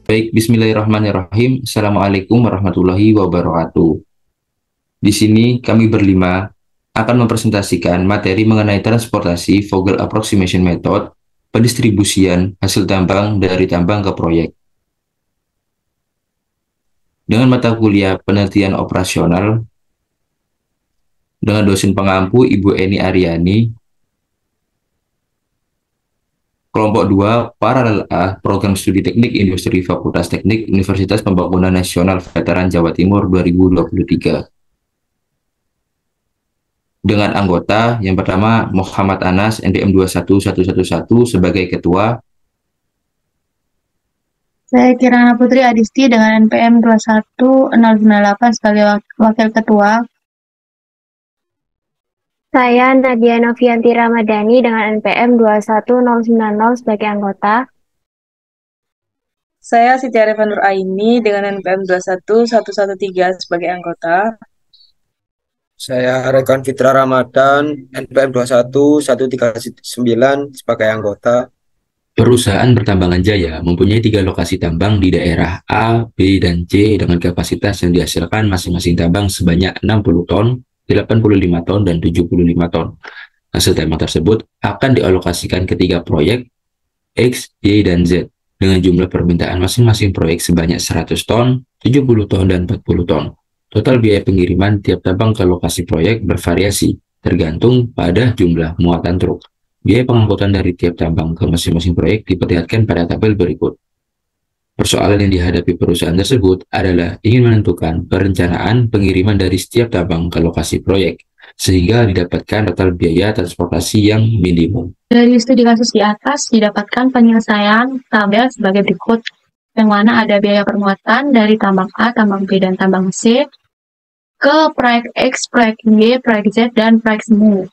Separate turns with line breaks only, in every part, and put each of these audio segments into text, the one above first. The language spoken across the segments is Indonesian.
Baik, bismillahirrahmanirrahim. Assalamualaikum warahmatullahi wabarakatuh. Di sini kami berlima akan mempresentasikan materi mengenai transportasi Vogel Approximation Method, pendistribusian hasil tambang dari tambang ke proyek. Dengan mata kuliah penelitian operasional, dengan dosen pengampu Ibu Eni Aryani, kelompok 2, Paralel A, Program Studi Teknik Industri Fakultas Teknik Universitas Pembangunan Nasional Veteran Jawa Timur 2023. Dengan anggota yang pertama Muhammad Anas NPM 21111 sebagai ketua,
Saya Kirana Putri Adisti dengan NPM 21098 sebagai wakil ketua.
Saya Nadia Novianti Ramadhani dengan NPM 21090 sebagai anggota.
Saya Siti Arifan Nur Aini dengan NPM 21113 sebagai anggota.
Saya Rekan Fitra Ramadan, NPM 21139 sebagai anggota.
Perusahaan Pertambangan Jaya mempunyai 3 lokasi tambang di daerah A, B, dan C dengan kapasitas yang dihasilkan masing-masing tambang sebanyak 60 ton, 85 ton, dan 75 ton. Hasil tambang tersebut akan dialokasikan ke 3 proyek X, Y, dan Z dengan jumlah permintaan masing-masing proyek sebanyak 100 ton, 70 ton, dan 40 ton. Total biaya pengiriman tiap tambang ke lokasi proyek bervariasi tergantung pada jumlah muatan truk. Biaya pengangkutan dari tiap tambang ke masing-masing proyek diperlihatkan pada tabel berikut. Persoalan yang dihadapi perusahaan tersebut adalah ingin menentukan perencanaan pengiriman dari setiap tambang ke lokasi proyek, sehingga didapatkan total biaya transportasi yang minimum.
Dari studi kasus di atas didapatkan penyelesaian tabel sebagai berikut, yang mana ada biaya permuatan dari tambang A, tambang B, dan tambang C ke proyek X, proyek Y, proyek Z, dan proyek semu.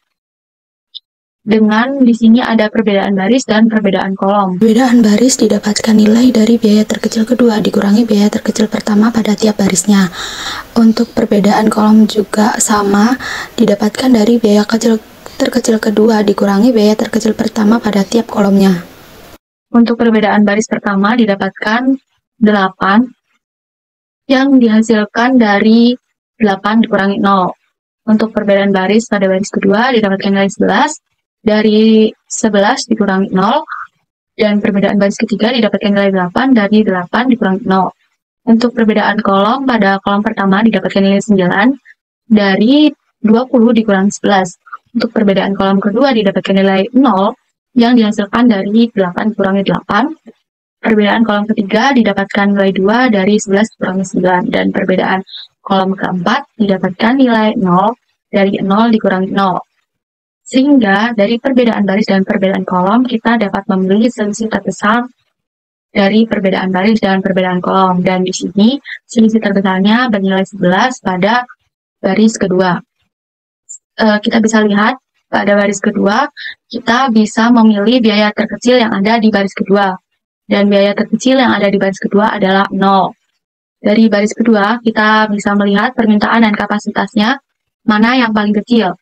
Dengan di sini ada perbedaan baris dan perbedaan kolom.
Perbedaan baris didapatkan nilai dari biaya terkecil kedua dikurangi biaya terkecil pertama pada tiap barisnya. Untuk perbedaan kolom juga sama, didapatkan dari biaya terkecil kedua dikurangi biaya terkecil pertama pada tiap kolomnya.
Untuk perbedaan baris pertama didapatkan 8 yang dihasilkan dari 8 dikurangi 0. Untuk perbedaan baris pada baris kedua didapatkan nilai 11 dari 11 dikurangi 0, dan perbedaan baris ketiga didapatkan nilai 8 dari 8 dikurangi 0. Untuk perbedaan kolom pada kolom pertama didapatkan nilai 9 dari 20 dikurangi 11. Untuk perbedaan kolom kedua didapatkan nilai 0 yang dihasilkan dari 8 dikurangi 8. Perbedaan kolom ketiga didapatkan nilai 2 dari 11 dikurangi 9, dan perbedaan kolom keempat didapatkan nilai 0 dari 0 dikurangi 0. Sehingga dari perbedaan baris dan perbedaan kolom kita dapat memilih selisih terbesar dari perbedaan baris dan perbedaan kolom. Dan di sini selisih terbesarnya bernilai 11 pada baris kedua. Kita bisa lihat pada baris kedua kita bisa memilih biaya terkecil yang ada di baris kedua. Dan biaya terkecil yang ada di baris kedua adalah 0. Dari baris kedua kita bisa melihat permintaan dan kapasitasnya mana yang paling kecil.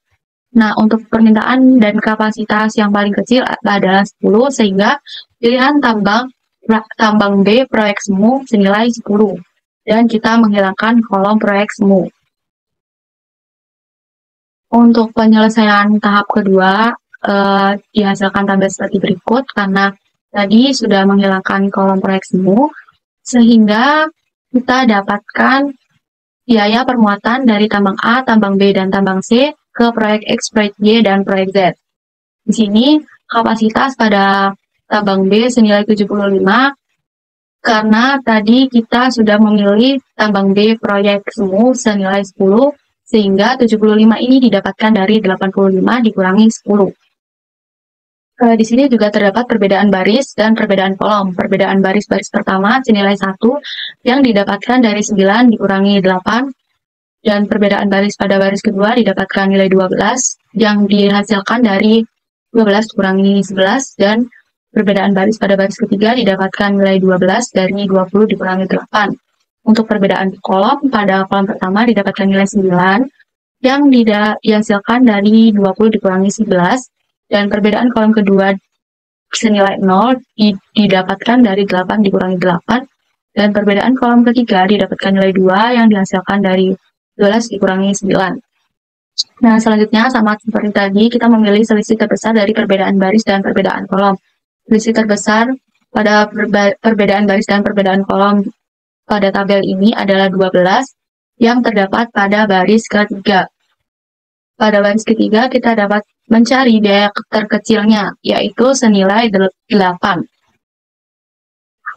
Nah, untuk permintaan dan kapasitas yang paling kecil adalah 10, sehingga pilihan tambang B proyek semu senilai 10. Dan kita menghilangkan kolom proyek semu. Untuk penyelesaian tahap kedua, dihasilkan tabel seperti berikut, karena tadi sudah menghilangkan kolom proyek semu, sehingga kita dapatkan biaya permuatan dari tambang A, tambang B, dan tambang C ke proyek X, proyek Y, dan proyek Z. Di sini kapasitas pada tambang B senilai 75, karena tadi kita sudah memilih tambang B proyek semu senilai 10, sehingga 75 ini didapatkan dari 85 dikurangi 10. Di sini juga terdapat perbedaan baris dan perbedaan kolom. Perbedaan baris pertama senilai 1 yang didapatkan dari 9 dikurangi 8, dan perbedaan baris pada baris kedua didapatkan nilai 12 yang dihasilkan dari 12 dikurangi 11, dan perbedaan baris pada baris ketiga didapatkan nilai 12 dari 20 dikurangi 8. Untuk perbedaan kolom pada kolom pertama didapatkan nilai 9 yang dihasilkan dari 20 dikurangi 11, dan perbedaan kolom kedua senilai 0 didapatkan dari 8 dikurangi 8, Dan perbedaan kolom ketiga didapatkan nilai 2 yang dihasilkan dari 12 dikurangi 9. Nah, selanjutnya sama seperti tadi, kita memilih selisih terbesar dari perbedaan baris dan perbedaan kolom. Selisih terbesar pada perbedaan baris dan perbedaan kolom pada tabel ini adalah 12 yang terdapat pada baris ketiga. Pada baris ketiga, kita dapat mencari biaya terkecilnya, yaitu senilai 8.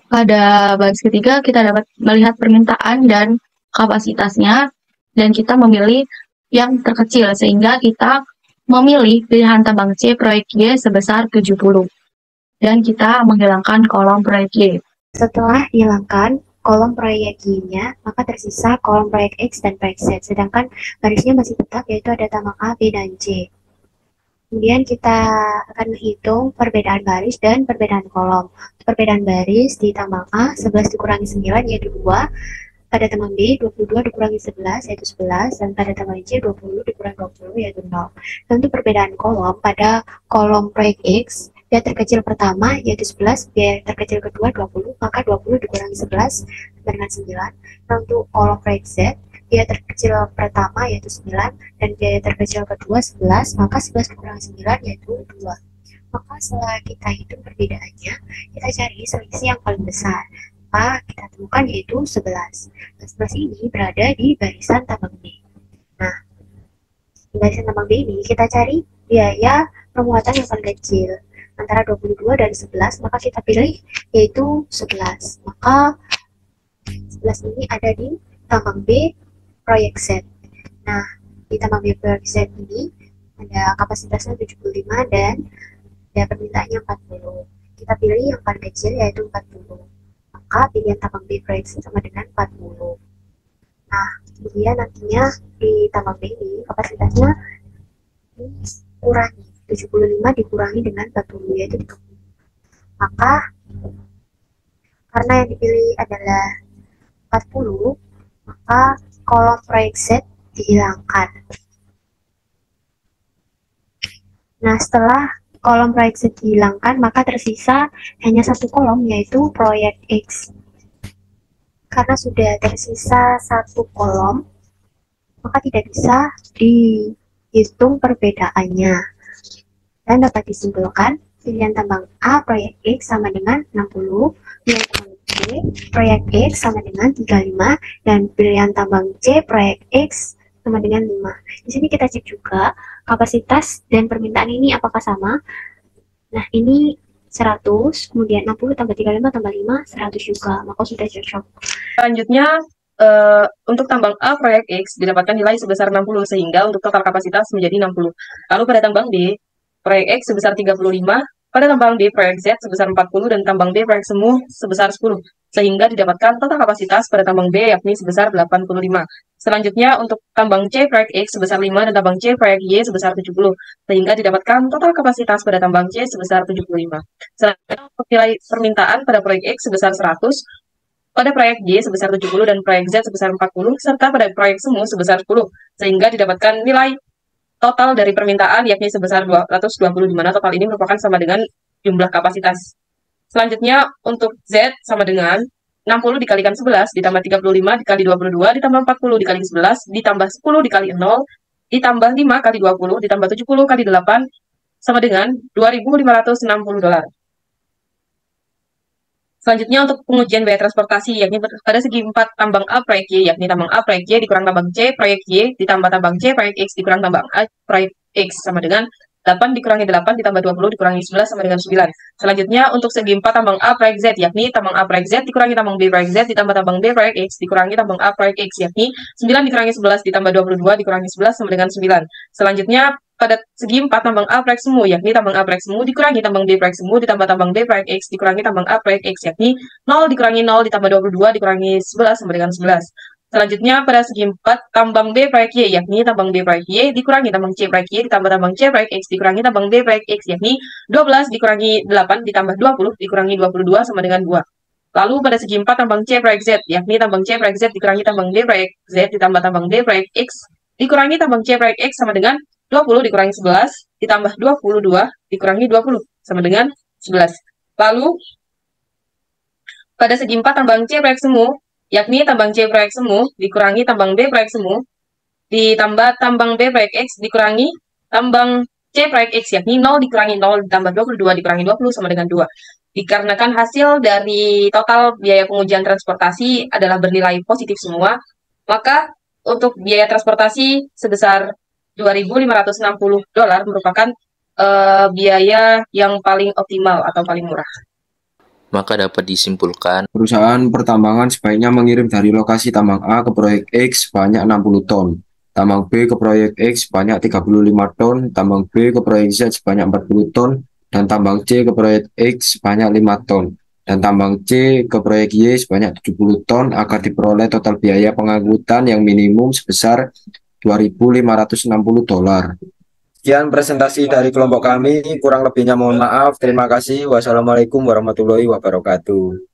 Pada baris ketiga, kita dapat melihat permintaan dan kapasitasnya, dan kita memilih yang terkecil, sehingga kita memilih pilihan tambang C proyek Y sebesar 70. Dan kita menghilangkan kolom proyek Y.
Setelah dihilangkan kolom proyek Y-nya, maka tersisa kolom proyek X dan proyek Z, sedangkan barisnya masih tetap, yaitu ada tambang A, B, dan C. Kemudian kita akan menghitung perbedaan baris dan perbedaan kolom. Perbedaan baris di tambang A, 11 dikurangi 9 yaitu 2. Pada tambang B, 22 dikurangi 11 yaitu 11. Dan pada tambang C, 20 dikurangi 20 yaitu 0. Dan untuk perbedaan kolom, pada kolom proyek X, biaya terkecil pertama yaitu 11, biaya terkecil kedua 20, maka 20 dikurangi 11 dengan 9. Dan untuk kolom proyek Z, biaya terkecil pertama yaitu 9 dan biaya terkecil kedua 11, maka 11 dikurangi 9 yaitu 2. Maka setelah kita hitung perbedaannya, kita cari selisih yang paling besar. Maka kita temukan yaitu 11. Dan 11 ini berada di barisan tambang B. Nah, di barisan tambang B ini kita cari biaya pemuatan yang paling kecil. Antara 22 dan 11, maka kita pilih yaitu 11. Maka 11 ini ada di tambang B proyek Z. Nah, di tambang B proyek Z ini ada kapasitasnya 75 dan ada permintaannya 40. Kita pilih yang paling kecil yaitu 40. Maka pilihan tambang B proyek Z sama dengan 40. Nah, kemudian nantinya di tambang B ini kapasitasnya dikurangi. 75 dikurangi dengan 40 yaitu 30. Maka karena yang dipilih adalah 40, maka kolom proyek Z dihilangkan. Nah, setelah kolom proyek Z dihilangkan, maka tersisa hanya satu kolom, yaitu proyek X. Karena sudah tersisa satu kolom, maka tidak bisa dihitung perbedaannya. Dan dapat disimpulkan, pilihan tambang A proyek X sama dengan 60, pilihan tambang B proyek X sama dengan 35, dan pilihan tambang C proyek X sama dengan 5. Di sini kita cek juga kapasitas dan permintaan ini apakah sama. Nah, ini 100, kemudian 60 tambah 35 tambah 5, 100 juga, maka sudah cocok.
Selanjutnya, untuk tambang A proyek X didapatkan nilai sebesar 60, sehingga untuk total kapasitas menjadi 60. Lalu pada tambang B proyek X sebesar 35, pada tambang B proyek Z sebesar 40, dan tambang B proyek semu sebesar 10, sehingga didapatkan total kapasitas pada tambang B yakni sebesar 85. Selanjutnya untuk tambang C proyek X sebesar 5 dan tambang C proyek Y sebesar 70, sehingga didapatkan total kapasitas pada tambang C sebesar 75. Selanjutnya untuk nilai permintaan pada proyek X sebesar 100, pada proyek Y sebesar 70 dan proyek Z sebesar 40, serta pada proyek semu sebesar 10, sehingga didapatkan nilai total dari permintaan yakni sebesar 220, di mana total ini merupakan sama dengan jumlah kapasitas. Selanjutnya untuk Z sama dengan 60 dikalikan 11 ditambah 35 dikali 22 ditambah 40 dikali 11 ditambah 10 dikali 0 ditambah 5 kali 20 ditambah 70 kali 8 sama dengan $2.560. Selanjutnya untuk pengujian biaya transportasi, yakni pada segi 4 tambang A proyek Y, yakni tambang A proyek Y dikurang tambang C proyek Y ditambah tambang C proyek X dikurang tambang A proyek X sama dengan 8 dikurangi 8 ditambah 20 dikurangi 11 sama dengan 9. Selanjutnya untuk segi 4 tambang A proyek Z, yakni tambang A proyek Z dikurangi tambang B proyek Z ditambah tambang B proyek X dikurangi tambang A proyek X, yakni 9 dikurangi 11 ditambah 22 dikurangi 11 sama dengan 9. Selanjutnya pada segi 4 tambang A proyek semu, yakni tambang A proyek semu dikurangi tambang B proyek semu ditambah tambang B proyek X dikurangi tambang A proyek X, yakni 0 dikurangi 0 ditambah 22 dikurangi 11 sama dengan 11. Selanjutnya pada segi 4 tambang B proyek Y, yakni tambang B proyek Y dikurangi tambang C proyek Y ditambah tambang C proyek X dikurangi tambang B proyek X, yakni 12 dikurangi 8 ditambah 20 dikurangi 22 sama dengan 2. Lalu pada segi 4 tambang C proyek Z, yakni tambang C proyek Z dikurangi tambang B proyek Z ditambah tambang B proyek X dikurangi tambang C proyek X sama dengan 20 dikurangi 11 ditambah 22 dikurangi 20 sama dengan 11. Lalu pada segi 4 tambang C proyek semu, yakni tambang C proyek semu dikurangi tambang B proyek semu, ditambah tambang B proyek X dikurangi tambang C proyek X, yakni 0 dikurangi 0 ditambah 22 dikurangi 20 sama dengan 2. Dikarenakan hasil dari total biaya pengujian transportasi adalah bernilai positif semua, maka untuk biaya transportasi sebesar $2.560 merupakan biaya yang paling optimal atau paling murah.
Maka dapat disimpulkan
Perusahaan pertambangan sebaiknya mengirim dari lokasi tambang A ke proyek X sebanyak 60 ton, tambang B ke proyek X sebanyak 35 ton, tambang B ke proyek Z sebanyak 40 ton, dan tambang C ke proyek X sebanyak 5 ton, dan tambang C ke proyek Y sebanyak 70 ton agar diperoleh total biaya pengangkutan yang minimum sebesar $2.560. Sekian presentasi dari kelompok kami, kurang lebihnya mohon maaf. Terima kasih. Wassalamualaikum warahmatullahi wabarakatuh.